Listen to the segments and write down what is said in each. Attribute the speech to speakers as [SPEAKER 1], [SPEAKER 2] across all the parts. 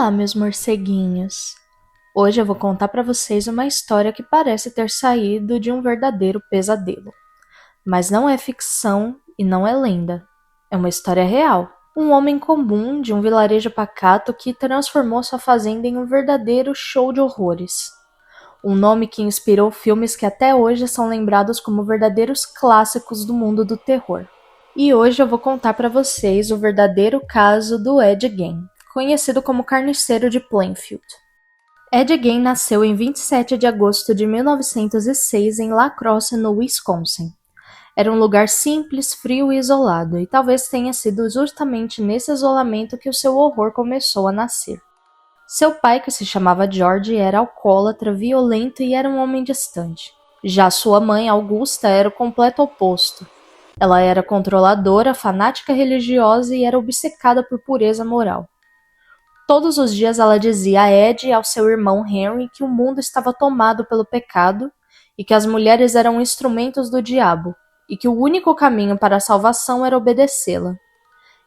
[SPEAKER 1] Olá, meus morceguinhos! Hoje eu vou contar para vocês uma história que parece ter saído de um verdadeiro pesadelo. Mas não é ficção e não é lenda. É uma história real. Um homem comum de um vilarejo pacato que transformou sua fazenda em um verdadeiro show de horrores. Um nome que inspirou filmes que até hoje são lembrados como verdadeiros clássicos do mundo do terror. E hoje eu vou contar para vocês o verdadeiro caso do Ed Gein, conhecido como Carniceiro de Plainfield. Ed Gein nasceu em 27 de agosto de 1906 em La Crosse, no Wisconsin. Era um lugar simples, frio e isolado, e talvez tenha sido justamente nesse isolamento que o seu horror começou a nascer. Seu pai, que se chamava George, era alcoólatra, violento e era um homem distante. Já sua mãe, Augusta, era o completo oposto. Ela era controladora, fanática religiosa e era obcecada por pureza moral. Todos os dias ela dizia a Ed e ao seu irmão Henry que o mundo estava tomado pelo pecado e que as mulheres eram instrumentos do diabo e que o único caminho para a salvação era obedecê-la.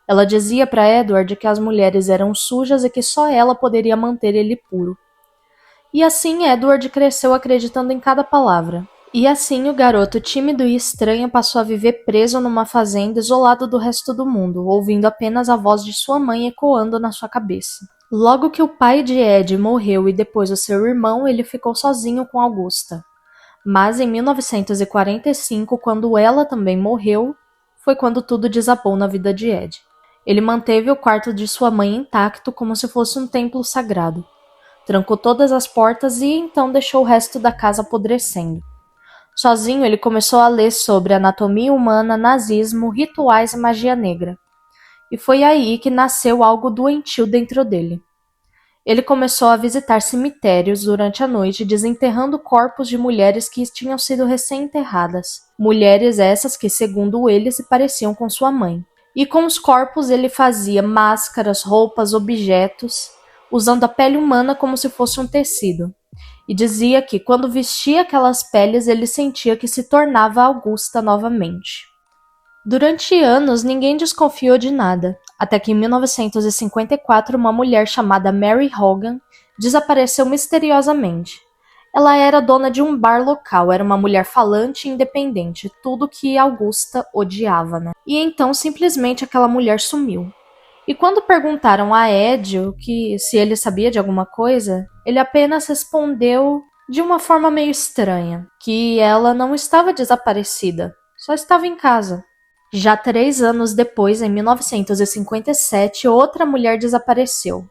[SPEAKER 1] Ela dizia para Edward que as mulheres eram sujas e que só ela poderia manter ele puro. E assim Edward cresceu acreditando em cada palavra. E assim o garoto tímido e estranho passou a viver preso numa fazenda isolado do resto do mundo, ouvindo apenas a voz de sua mãe ecoando na sua cabeça. Logo que o pai de Ed morreu e depois o seu irmão, ele ficou sozinho com Augusta. Mas em 1945, quando ela também morreu, foi quando tudo desabou na vida de Ed. Ele manteve o quarto de sua mãe intacto como se fosse um templo sagrado. Trancou todas as portas e então deixou o resto da casa apodrecendo. Sozinho, ele começou a ler sobre anatomia humana, nazismo, rituais e magia negra. E foi aí que nasceu algo doentio dentro dele. Ele começou a visitar cemitérios durante a noite, desenterrando corpos de mulheres que tinham sido recém-enterradas. Mulheres essas que, segundo ele, se pareciam com sua mãe. E com os corpos ele fazia máscaras, roupas, objetos, usando a pele humana como se fosse um tecido. E dizia que, quando vestia aquelas peles, ele sentia que se tornava Augusta novamente. Durante anos, ninguém desconfiou de nada, até que em 1954 uma mulher chamada Mary Hogan desapareceu misteriosamente. Ela era dona de um bar local, era uma mulher falante e independente, tudo que Augusta odiava, né? E então simplesmente aquela mulher sumiu. E quando perguntaram a Ed se ele sabia de alguma coisa, ele apenas respondeu de uma forma meio estranha, que ela não estava desaparecida, só estava em casa. Já 3 anos depois, em 1957, outra mulher desapareceu.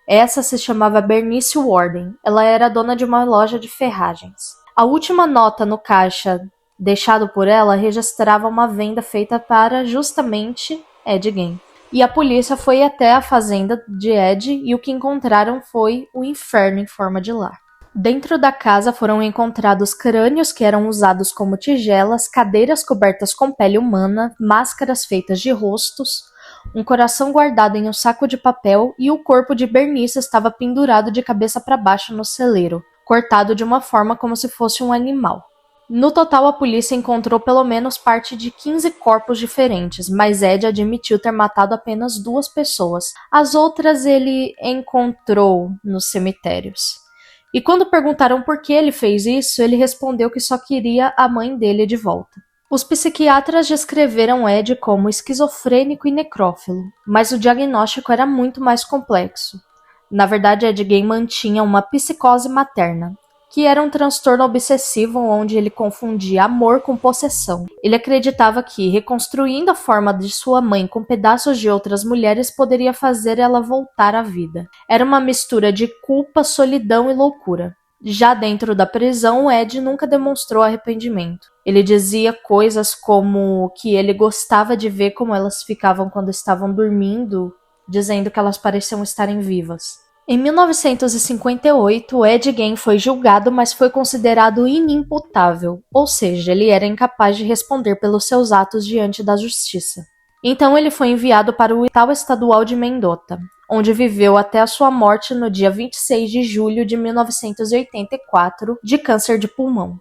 [SPEAKER 1] Essa se chamava Bernice Warden. Ela era dona de uma loja de ferragens. A última nota no caixa deixado por ela registrava uma venda feita para justamente Ed Gein. E a polícia foi até a fazenda de Ed e o que encontraram foi o inferno em forma de lar. Dentro da casa foram encontrados crânios que eram usados como tigelas, cadeiras cobertas com pele humana, máscaras feitas de rostos, um coração guardado em um saco de papel e o corpo de Bernice estava pendurado de cabeça para baixo no celeiro, cortado de uma forma como se fosse um animal. No total, a polícia encontrou pelo menos parte de 15 corpos diferentes, mas Ed admitiu ter matado apenas 2 pessoas. As outras ele encontrou nos cemitérios. E quando perguntaram por que ele fez isso, ele respondeu que só queria a mãe dele de volta. Os psiquiatras descreveram Ed como esquizofrênico e necrófilo, mas o diagnóstico era muito mais complexo. Na verdade, Ed Gein mantinha uma psicose materna, que era um transtorno obsessivo onde ele confundia amor com possessão. Ele acreditava que, reconstruindo a forma de sua mãe com pedaços de outras mulheres, poderia fazer ela voltar à vida. Era uma mistura de culpa, solidão e loucura. Já dentro da prisão, Ed nunca demonstrou arrependimento. Ele dizia coisas como que ele gostava de ver como elas ficavam quando estavam dormindo, dizendo que elas pareciam estarem vivas. Em 1958, Ed Gein foi julgado, mas foi considerado inimputável, ou seja, ele era incapaz de responder pelos seus atos diante da justiça. Então ele foi enviado para o Hospital Estadual de Mendota, onde viveu até a sua morte no dia 26 de julho de 1984, de câncer de pulmão.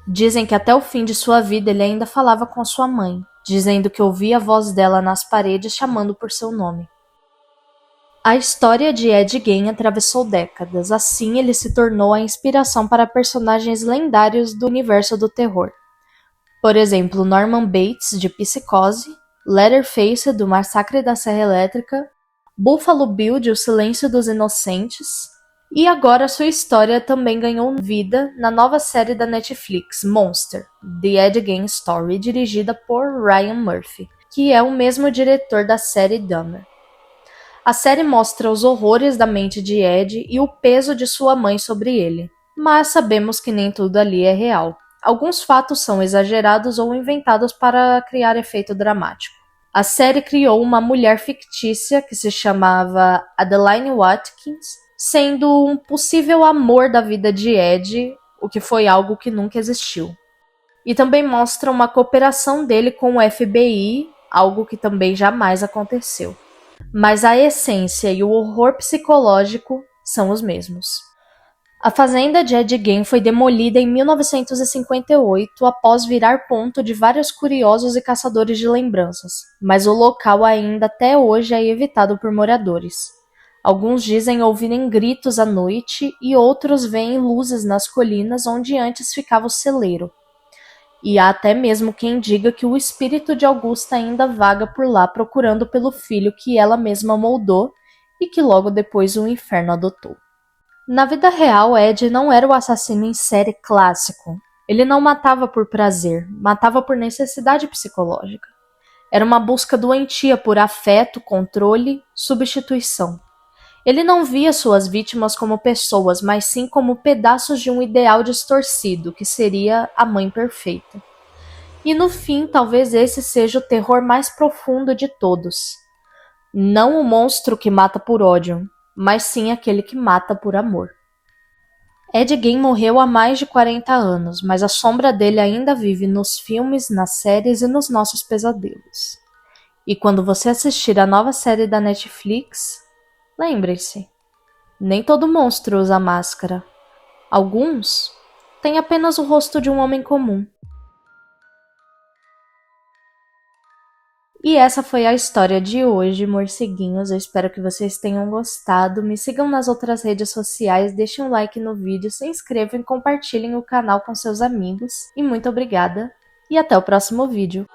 [SPEAKER 1] Dizem que até o fim de sua vida ele ainda falava com sua mãe, dizendo que ouvia a voz dela nas paredes chamando por seu nome. A história de Ed Gein atravessou décadas, assim ele se tornou a inspiração para personagens lendários do universo do terror. Por exemplo, Norman Bates, de Psicose, Leatherface, do Massacre da Serra Elétrica, Buffalo Bill, de O Silêncio dos Inocentes, e agora sua história também ganhou vida na nova série da Netflix, Monster, The Ed Gein Story, dirigida por Ryan Murphy, que é o mesmo diretor da série Dahmer. A série mostra os horrores da mente de Ed e o peso de sua mãe sobre ele, mas sabemos que nem tudo ali é real. Alguns fatos são exagerados ou inventados para criar efeito dramático. A série criou uma mulher fictícia que se chamava Adeline Watkins, sendo um possível amor da vida de Ed, o que foi algo que nunca existiu. E também mostra uma cooperação dele com o FBI, algo que também jamais aconteceu. Mas a essência e o horror psicológico são os mesmos. A fazenda de Ed Gein foi demolida em 1958 após virar ponto de vários curiosos e caçadores de lembranças, mas o local ainda até hoje é evitado por moradores. Alguns dizem ouvirem gritos à noite e outros veem luzes nas colinas onde antes ficava o celeiro. E há até mesmo quem diga que o espírito de Augusta ainda vaga por lá procurando pelo filho que ela mesma moldou e que logo depois o inferno adotou. Na vida real, Ed não era o assassino em série clássico. Ele não matava por prazer, matava por necessidade psicológica. Era uma busca doentia por afeto, controle, substituição. Ele não via suas vítimas como pessoas, mas sim como pedaços de um ideal distorcido, que seria a mãe perfeita. E no fim, talvez esse seja o terror mais profundo de todos. Não o monstro que mata por ódio, mas sim aquele que mata por amor. Ed Gein morreu há mais de 40 anos, mas a sombra dele ainda vive nos filmes, nas séries e nos nossos pesadelos. E quando você assistir a nova série da Netflix, lembre-se, nem todo monstro usa máscara. Alguns têm apenas o rosto de um homem comum. E essa foi a história de hoje, morceguinhos. Eu espero que vocês tenham gostado. Me sigam nas outras redes sociais, deixem um like no vídeo, se inscrevam e compartilhem o canal com seus amigos. E muito obrigada, e até o próximo vídeo.